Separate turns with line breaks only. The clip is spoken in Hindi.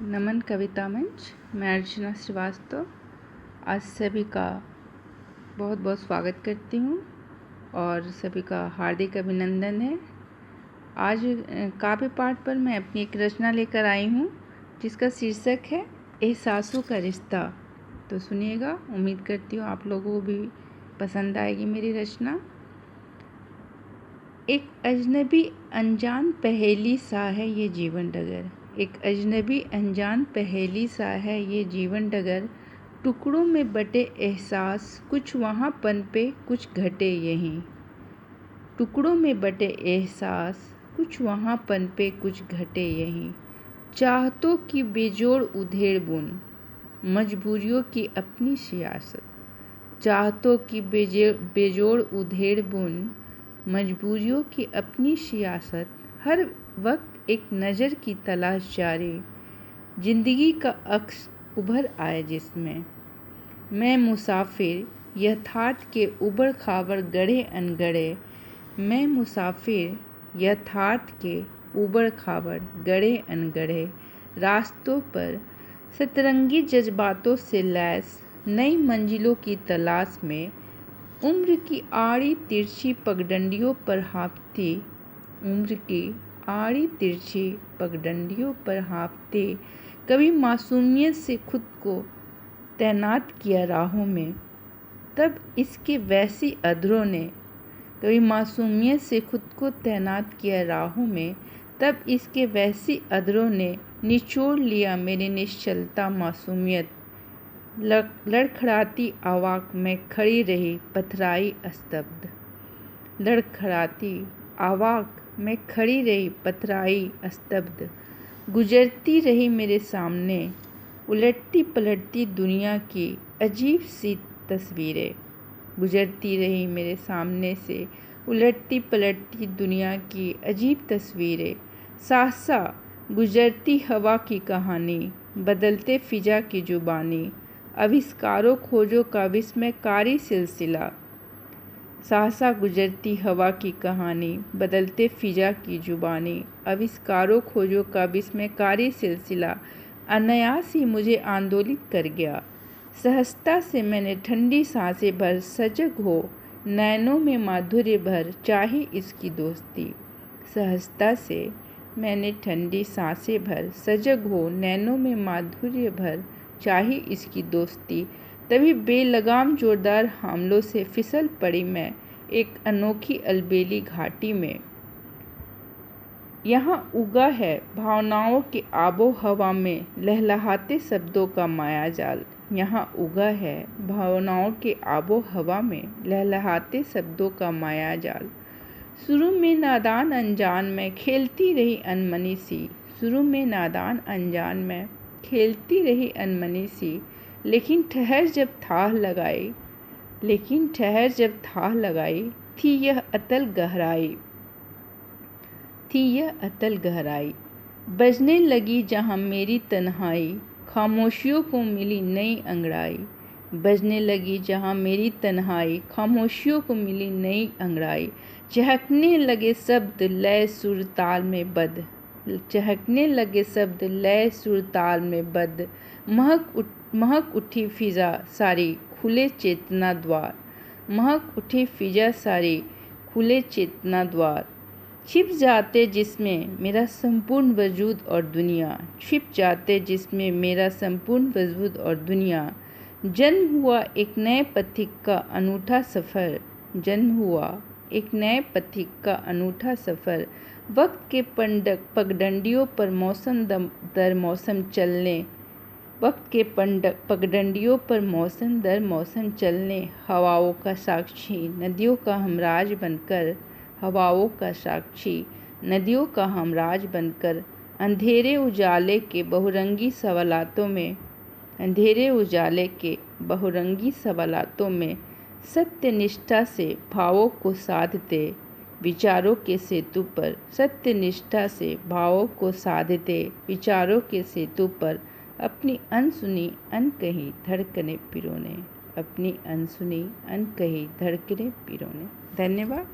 नमन कविता मंच। मैं अर्चना श्रीवास्तव आज सभी का बहुत बहुत स्वागत करती हूँ और सभी का हार्दिक अभिनंदन है। आज काव्य पाठ पर मैं अपनी एक रचना लेकर आई हूँ जिसका शीर्षक है एहसासों का रिश्ता। तो सुनिएगा, उम्मीद करती हूँ आप लोगों को भी पसंद आएगी मेरी रचना। एक अजनबी अनजान पहेली सा है ये जीवन डगर, एक अजनबी अनजान पहेली सा है ये जीवन डगर। टुकड़ों में बटे एहसास, कुछ वहाँ पनपे कुछ घटे यहीं। टुकड़ों में बटे एहसास, कुछ वहाँ पनपे कुछ घटे यहीं। चाहतों की बेजोड़ उधेड़ बुन, मजबूरियों की अपनी सियासत। चाहतों की बेजोड़ उधेड़ बुन, मजबूरियों की अपनी सियासत। हर वक्त एक नज़र की तलाश जारी, जिंदगी का अक्स उभर आए जिसमें। मैं मुसाफिर यथार्थ के उबड़ खाबड़ गड़े अनगड़े। मैं मुसाफिर यथार्थ के उबड़ खाबड़ गड़े अनगड़े। रास्तों पर सतरंगी जज्बातों से लैस नई मंजिलों की तलाश में। उम्र की आड़ी तिरछी पगडंडियों पर हाँफती, उम्र की आड़ी तिरछी पगडंडियों पर हाँफते। कभी मासूमियत से खुद को तैनात किया राहों में, तब इसके वैसी अधरों ने। कभी मासूमियत से खुद को तैनात किया राहों में, तब इसके वैसी अधरों ने निचोड़ लिया मेरी निश्चलता मासूमियत। लड़खड़ाती आवाक में खड़ी रही पथराई स्तब्ध। लड़खड़ाती आवाक में खड़ी रही पथराई स्तब्ध। गुजरती रही मेरे सामने उलटती पलटती दुनिया की अजीब सी तस्वीरें। गुजरती रही मेरे सामने से उलटती पलटती दुनिया की अजीब तस्वीरें। सहसा गुजरती हवा की कहानी, बदलते फिजा की जुबानी। आविष्कारों खोजों का विस्मयकारी सिलसिला। सहसा गुजरती हवा की कहानी, बदलते फिजा की जुबानी। आविष्कारों खोजों का विस्मयकारी सिलसिला अनायास ही मुझे आंदोलित कर गया। सहजता से मैंने ठंडी सांसें भर सजग हो नैनों में माधुर्य भर चाही इसकी दोस्ती। सहजता से मैंने ठंडी सांसें भर सजग हो नैनों में माधुर्य भर चाही इसकी दोस्ती। तभी बेलगाम जोरदार हमलों से फिसल पड़ी मैं एक अनोखी अलबेली घाटी में। यहाँ उगा है भावनाओं के आबो हवा में लहलहाते शब्दों का मायाजाल। यहाँ उगा है भावनाओं के आबो हवा में लहलहाते शब्दों का मायाजाल। शुरू में नादान अनजान में खेलती रही अनमनी सी। शुरू में नादान अनजान में खेलती रही अनमनी सी। लेकिन ठहर जब थाह लगाई, लेकिन ठहर जब थाह लगाई, थी यह अतल गहराई, थी यह अतल गहराई। बजने लगी जहाँ मेरी तन्हाई, खामोशियों को मिली नई अंगड़ाई। बजने लगी जहाँ मेरी तन्हाई, खामोशियों को मिली नई अंगड़ाई। चहकने लगे शब्द लय सुर ताल में बद, चहकने लगे शब्द लय सुर ताल में बद। महक उठी फिजा सारी खुले चेतना द्वार। महक उठी फिजा सारी खुले चेतना द्वार। छिप जाते जिसमें मेरा संपूर्ण वजूद और दुनिया, छिप जाते जिसमें मेरा संपूर्ण वजूद और दुनिया। जन्म हुआ एक नए पथिक का अनूठा सफ़र, जन्म हुआ एक नए पथिक का अनूठा सफ़र। वक्त के पगडंडियों पर मौसम दर मौसम चलने, वक्त के पगडंडियों पर मौसम दर मौसम चलने। हवाओं का साक्षी नदियों का हमराज बनकर, हवाओं का साक्षी नदियों का हमराज बनकर। अंधेरे उजाले के बहुरंगी सवालातों में, अंधेरे उजाले के बहुरंगी सवालातों में सत्य निष्ठा से भावों को साधते विचारों के सेतु पर। सत्य निष्ठा से भावों को साधते विचारों के सेतु पर। अपनी अनसुनी अनकही धड़कने पिरोने, अपनी अनसुनी अनकही धड़कने पिरोने। धन्यवाद।